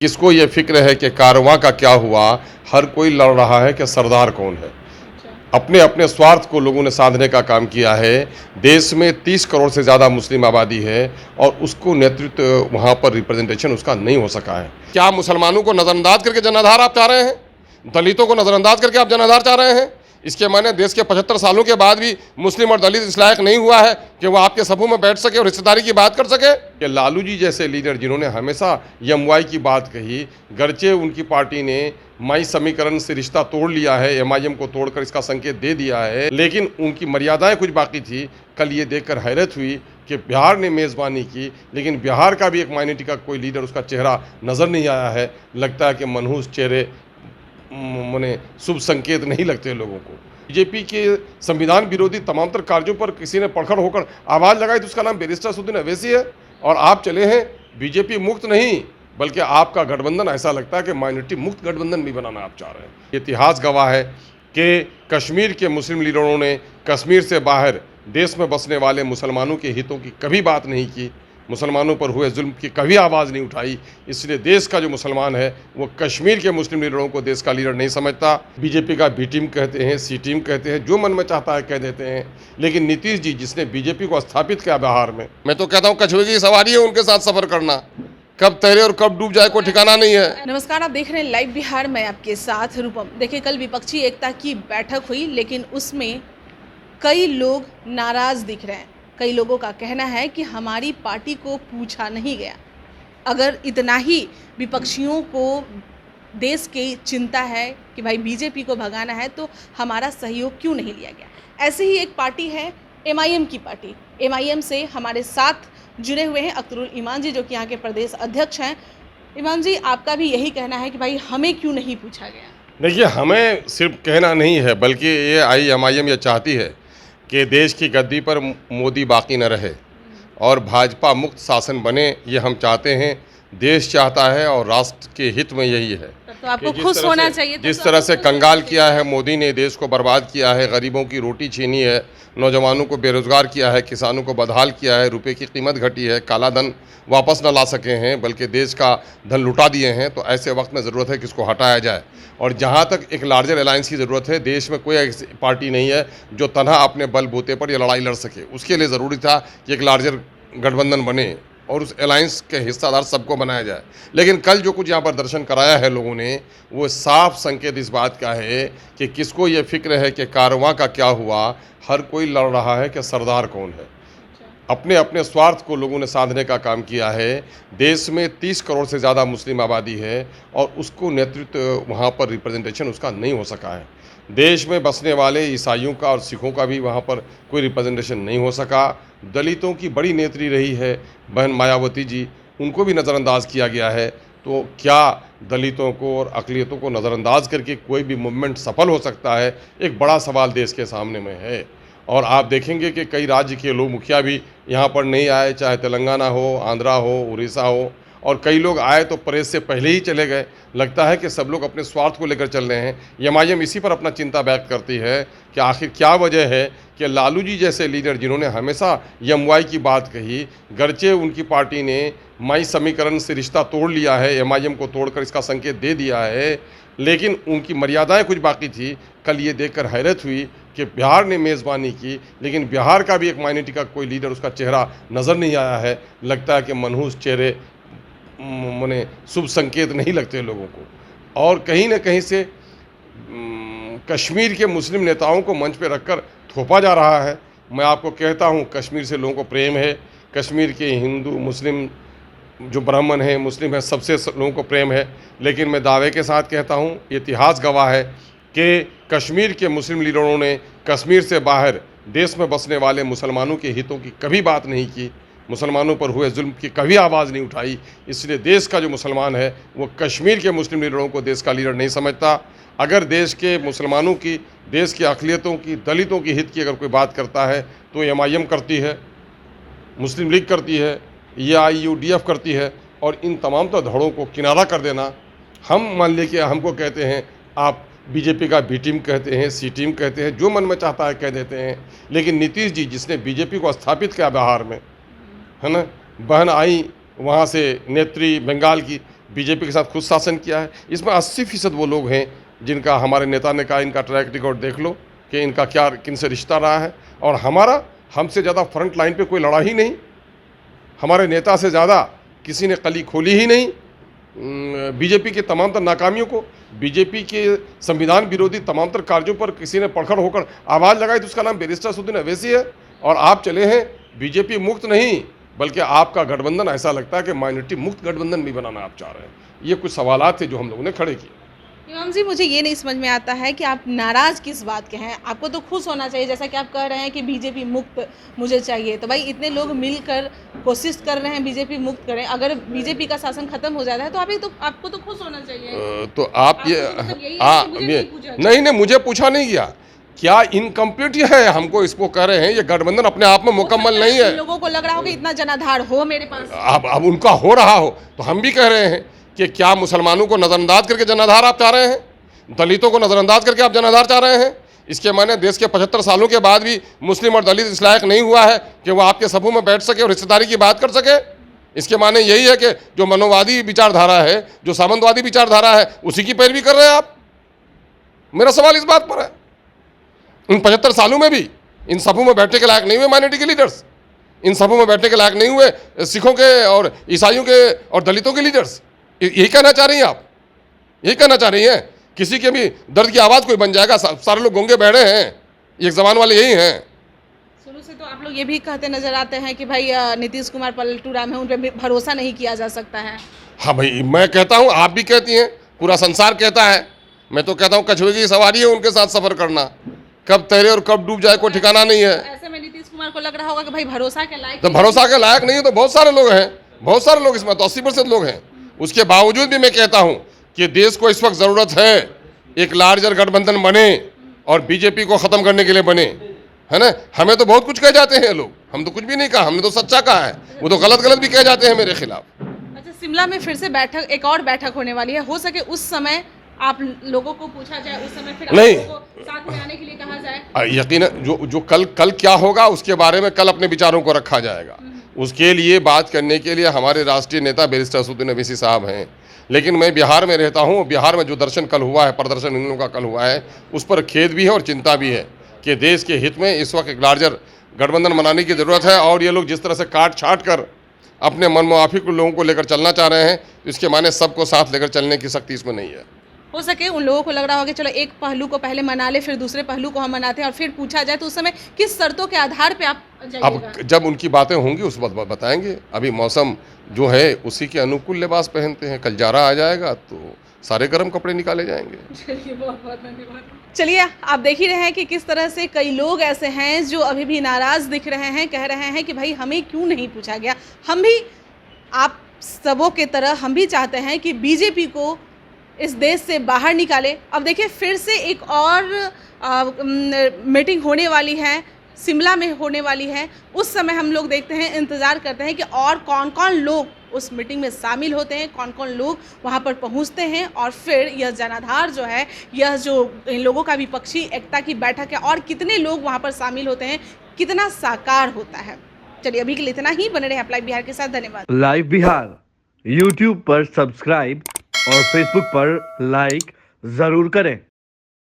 किसको ये फिक्र है कि कारवां का क्या हुआ। हर कोई लड़ रहा है कि सरदार कौन है। अपने अपने स्वार्थ को लोगों ने साधने का काम किया है। देश में 30 करोड़ से ज़्यादा मुस्लिम आबादी है और उसको नेतृत्व वहाँ पर रिप्रेजेंटेशन उसका नहीं हो सका है। क्या मुसलमानों को नज़रअंदाज करके जनाधार आप चाह रहे हैं? दलितों को नज़रअंदाज करके आप जनाधार चाह रहे हैं? इसके माने देश के 75 सालों के बाद भी मुस्लिम और दलित इस लायक नहीं हुआ है कि वो आपके समूह में बैठ सके और रिश्तेदारी की बात कर सके। कि लालू जी जैसे लीडर जिन्होंने हमेशा यमवाई की बात कही, गर्चे उनकी पार्टी ने मई समीकरण से रिश्ता तोड़ लिया है, एमआईएम को तोड़कर इसका संकेत दे दिया है, लेकिन उनकी मर्यादाएं कुछ बाकी थी। कल ये देखकर हैरत हुई कि बिहार ने मेज़बानी की, लेकिन बिहार का भी एक माइनॉरिटी का कोई लीडर, उसका चेहरा नज़र नहीं आया है। लगता है कि मनहूस चेहरे मने शुभ संकेत नहीं लगते लोगों को। बीजेपी के संविधान विरोधी तमाम तर कार्यों पर किसी ने पड़खड़ होकर आवाज़ लगाई तो उसका नाम बैरिस्टर असदुद्दीन अवैसी है। और आप चले हैं बीजेपी मुक्त नहीं, बल्कि आपका गठबंधन ऐसा लगता है कि माइनॉरिटी मुक्त गठबंधन भी बनाना आप चाह रहे हैं। इतिहास गवाह है कि कश्मीर के मुस्लिम लीडरों ने कश्मीर से बाहर देश में बसने वाले मुसलमानों के हितों की कभी बात नहीं की, मुसलमानों पर हुए जुल्म की कभी आवाज़ नहीं उठाई। इसलिए देश का जो मुसलमान है वो कश्मीर के मुस्लिम लीडरों को देश का लीडर नहीं समझता। बीजेपी का बी टीम कहते हैं, सी टीम कहते हैं, जो मन में चाहता है कह देते हैं। लेकिन नीतीश जी जिसने बीजेपी को स्थापित किया बिहार में, मैं तो कहता हूँ कछुए की सवारी है उनके साथ सफ़र करना, कब तैरे और कब डूब जाए कोई ठिकाना नहीं है। नमस्कार, आप देख रहे हैं लाइव बिहार, मैं आपके साथ रूपम। देखिए, कल विपक्षी एकता की बैठक हुई, लेकिन उसमें कई लोग नाराज दिख रहे हैं। कई लोगों का कहना है कि हमारी पार्टी को पूछा नहीं गया। अगर इतना ही विपक्षियों को देश की चिंता है कि भाई बीजेपी को भगाना है, तो हमारा सहयोग क्यों नहीं लिया गया। ऐसे ही एक पार्टी है एमआईएम की पार्टी। एमआईएम से हमारे साथ जुड़े हुए हैं अख्तरुल ईमान जी, जो कि यहाँ के प्रदेश अध्यक्ष हैं। ईमान जी, आपका भी यही कहना है कि भाई हमें क्यों नहीं पूछा गया? देखिए, हमें सिर्फ कहना नहीं है, बल्कि ये एमआईएम ये चाहती है कि देश की गद्दी पर मोदी बाकी न रहे और भाजपा मुक्त शासन बने। ये हम चाहते हैं, देश चाहता है और राष्ट्र के हित में यही है। तो आपको खुश होना चाहिए। जिस तरह से कंगाल किया है मोदी ने, देश को बर्बाद किया है, गरीबों की रोटी छीनी है, नौजवानों को बेरोजगार किया है, किसानों को बदहाल किया है, रुपए की कीमत घटी है, काला धन वापस न ला सके हैं बल्कि देश का धन लुटा दिए हैं। तो ऐसे वक्त में ज़रूरत है कि इसको हटाया जाए। और जहाँ तक एक लार्जर अलायंस की ज़रूरत है, देश में कोई ऐसी पार्टी नहीं है जो तनहा अपने बलबूते पर यह लड़ाई लड़ सके। उसके लिए ज़रूरी था कि एक लार्जर गठबंधन बने और उस अलायंस के हिस्सादार सबको बनाया जाए। लेकिन कल जो कुछ यहाँ पर दर्शन कराया है लोगों ने, वो साफ संकेत इस बात का है कि किसको ये फिक्र है कि कारवां का क्या हुआ। हर कोई लड़ रहा है कि सरदार कौन है। अपने अपने स्वार्थ को लोगों ने साधने का काम किया है। देश में 30 करोड़ से ज़्यादा मुस्लिम आबादी है और उसको नेतृत्व वहाँ पर रिप्रेजेंटेशन उसका नहीं हो सका है। देश में बसने वाले ईसाइयों का और सिखों का भी वहाँ पर कोई रिप्रेजेंटेशन नहीं हो सका। दलितों की बड़ी नेत्री रही है बहन मायावती जी, उनको भी नज़रअंदाज किया गया है। तो क्या दलितों को और अक़लियतों को नज़रअंदाज करके कोई भी मूवमेंट सफल हो सकता है? एक बड़ा सवाल देश के सामने में है। और आप देखेंगे कि कई राज्य के लोग मुखिया भी यहाँ पर नहीं आए, चाहे तेलंगाना हो, आंध्रा हो, उड़ीसा हो, और कई लोग आए तो प्रेस से पहले ही चले गए। लगता है कि सब लोग अपने स्वार्थ को लेकर चल रहे हैं। एमआईएम इसी पर अपना चिंता व्यक्त करती है कि आखिर क्या वजह है कि लालू जी जैसे लीडर जिन्होंने हमेशा यमवाई की बात कही, गर्चे उनकी पार्टी ने मई समीकरण से रिश्ता तोड़ लिया है, एमआईएम को तोड़कर इसका संकेत दे दिया है, लेकिन उनकी मर्यादाएं कुछ बाकी थी। कल ये देखकर हैरत हुई कि बिहार ने मेज़बानी की, लेकिन बिहार का भी एक माइनॉरिटी का कोई लीडर, उसका चेहरा नज़र नहीं आया है। लगता है कि मनहूस चेहरे मने शुभ संकेत नहीं लगते लोगों को। और कहीं न कहीं से कश्मीर के मुस्लिम नेताओं को मंच पे रखकर थोपा जा रहा है। मैं आपको कहता हूँ, कश्मीर से लोगों को प्रेम है। कश्मीर के हिंदू, मुस्लिम, जो ब्राह्मण हैं, मुस्लिम हैं, सबसे लोगों को प्रेम है। लेकिन मैं दावे के साथ कहता हूँ, इतिहास गवाह है कि कश्मीर के मुस्लिम लीडरों ने कश्मीर से बाहर देश में बसने वाले मुसलमानों के हितों की कभी बात नहीं की, मुसलमानों पर हुए जुल्म की कभी आवाज़ नहीं उठाई। इसलिए देश का जो मुसलमान है वो कश्मीर के मुस्लिम लीडरों को देश का लीडर नहीं समझता। अगर देश के मुसलमानों की, देश की अक़लियतों की, दलितों की हित की अगर कोई बात करता है तो एमआईएम करती है, मुस्लिम लीग करती है, AIUDF करती है। और इन तमाम तो धड़ों को किनारा कर देना, हम मान लें कि हमको कहते हैं, आप बीजेपी का बी टीम कहते हैं, सी टीम कहते हैं, जो मन में चाहता है कह देते हैं। लेकिन नीतीश जी जिसने बीजेपी को स्थापित किया बिहार में, है ना, बहन आई वहाँ से नेत्री बंगाल की, बीजेपी के साथ खुद शासन किया है। इसमें 80% वो लोग हैं जिनका हमारे नेता ने कहा इनका ट्रैक रिकॉर्ड देख लो कि इनका क्या किनसे रिश्ता रहा है, और हमारा हमसे ज़्यादा फ्रंट लाइन पे कोई लड़ा ही नहीं, हमारे नेता से ज़्यादा किसी ने कली खोली ही नहीं। बीजेपी के तमाम तर नाकामियों को, बीजेपी के संविधान विरोधी तमाम तर कार्यों पर किसी ने पड़खड़ होकर आवाज़ लगाई तो उसका नाम बैरिस्टर असदुद्दीन अवैसी है। और आप चले हैं बीजेपी मुक्त नहीं, बल्कि आपका गठबंधन ऐसा लगता है कि माइनॉरिटी मुक्त गठबंधन भी बनाना आप चाह रहे हैं। ये कुछ सवालात थे जो हम लोगों ने खड़े किए। इमाम जी, मुझे ये नहीं समझ में आता है कि आप नाराज़ किस बात के हैं। आपको तो खुश होना चाहिए, जैसा कि आप कह रहे हैं कि बीजेपी मुक्त मुझे चाहिए। तो भाई इतने लोग मिलकर कोशिश कर रहे हैं बीजेपी मुक्त करें, अगर बीजेपी का शासन खत्म हो जाता है तो आपको तो खुश होना चाहिए। तो आप ये नहीं, मुझे पूछा नहीं गया, क्या इनकम्प्लीट है हमको इसको कह रहे हैं। ये गठबंधन अपने आप में मुकम्मल नहीं है। लोगों को लग रहा हो कि इतना जनाधार हो मेरे पास, अब उनका हो रहा हो तो हम भी कह रहे हैं कि क्या मुसलमानों को नज़रअंदाज करके जनाधार आप चाह रहे हैं, दलितों को नज़रअंदाज करके आप जनाधार चाह रहे हैं। इसके माने देश के 75 सालों के बाद भी मुस्लिम और दलित इस लायक नहीं हुआ है कि वो आपके सफों में बैठ सके और रिश्तेदारी की बात कर सके। इसके माने यही है कि जो मनोवादी विचारधारा है, जो सामंतवादी विचारधारा है, उसी की पैरवी कर रहे हैं आप। मेरा सवाल इस बात पर है, इन 75 सालों में भी इन सफों में बैठने के लायक नहीं हुए माइनॉरिटी के लीडर्स, इन सफों में बैठने के लायक नहीं हुए सिखों के और ईसाइयों के और दलितों के लीडर्स। यही कहना चाह रही हैं आप, यही कहना चाह रही हैं। किसी के भी दर्द की आवाज़ कोई बन जाएगा, सारे लोग गूंगे बैठे हैं, ये जबान वाले यही हैं। शुरू से तो आप लोग ये भी कहते नजर आते हैं कि भाई नीतीश कुमार पलटू राम है, उन पर भरोसा नहीं किया जा सकता है। हाँ भाई, मैं कहता हूँ, आप भी कहती हैं, पूरा संसार कहता है। मैं तो कहता हूँ कछुए की सवारी है उनके साथ सफ़र करना, कब तैरे और कब डूब जाए कोई ठिकाना नहीं है। ऐसे में नीतीश कुमार को लग रहा होगा कि भाई भरोसा के लायक, तो भरोसा के लायक नहीं है तो बहुत सारे लोग हैं, बहुत सारे लोग इसमें तो 80% लोग हैं। उसके बावजूद भी मैं कहता हूं कि देश को इस वक्त ज़रूरत है एक लार्जर गठबंधन बने और बीजेपी को ख़त्म करने के लिए बने, है ना। हमें तो बहुत कुछ कह जाते हैं लोग, हम तो कुछ भी नहीं कहा, हमने तो सच्चा कहा है, वो तो गलत भी कह जाते हैं मेरे खिलाफ। अच्छा, शिमला में फिर से बैठक, एक और बैठक होने वाली है, हो सके उस समय आप लोगों को पूछा जाए, उस समय फिर नहीं, आप लोगों को साथ में आने के लिए कहा जाए। यकीनन जो कल क्या होगा उसके बारे में कल अपने विचारों को रखा जाएगा। उसके लिए बात करने के लिए हमारे राष्ट्रीय नेता बैरिस्टर असदुद्दीन अवैसी साहब हैं। लेकिन मैं बिहार में रहता हूँ, बिहार में जो दर्शन कल हुआ है, प्रदर्शन इन लोगों का कल हुआ है, उस पर खेद भी है और चिंता भी है कि देश के हित में इस वक्त एक लार्जर गठबंधन बनाने की ज़रूरत है। और ये लोग जिस तरह से काट छाट कर अपने मनमुआफिक लोगों को लेकर चलना चाह रहे हैं, तो इसके माने सबको साथ लेकर चलने की शक्ति इसमें नहीं है। हो सके उन लोगों को लग रहा होगा चलो एक पहलू को पहले मना ले, फिर दूसरे पहलू को हम मनाते हैं और फिर पूछा जाए तो उस समय किस शर्तों के आधार पे आप जाइएगा? अब जब उनकी बातें होंगी उस वक्त बताएंगे। अभी मौसम जो है उसी के अनुकूल लिबास पहनते हैं, कल जाड़ा आ जाएगा तो सारे गर्म कपड़े निकाले जाएंगे। चलिए, बहुत बहुत धन्यवाद। चलिए, आप देख ही रहे हैं कि किस तरह से कई लोग ऐसे हैं जो अभी भी नाराज़ दिख रहे हैं, कह रहे हैं कि भाई हमें क्यों नहीं पूछा गया। हम भी आप सबों के तरह हम भी चाहते हैं कि बीजेपी को इस देश से बाहर निकाले। अब देखिए फिर से एक और मीटिंग होने वाली है, शिमला में होने वाली है। उस समय हम लोग देखते हैं, इंतज़ार करते हैं कि और कौन कौन लोग उस मीटिंग में शामिल होते हैं, कौन कौन लोग वहां पर पहुंचते हैं और फिर यह जनाधार जो है, यह जो इन लोगों का विपक्षी एकता की बैठक है और कितने लोग वहां पर शामिल होते हैं, कितना साकार होता है। चलिए, अभी के लिए इतना ही। बने रहे लाइव बिहार के साथ। धन्यवाद। लाइव बिहार यूट्यूब पर सब्सक्राइब और फेसबुक पर लाइक जरूर करें।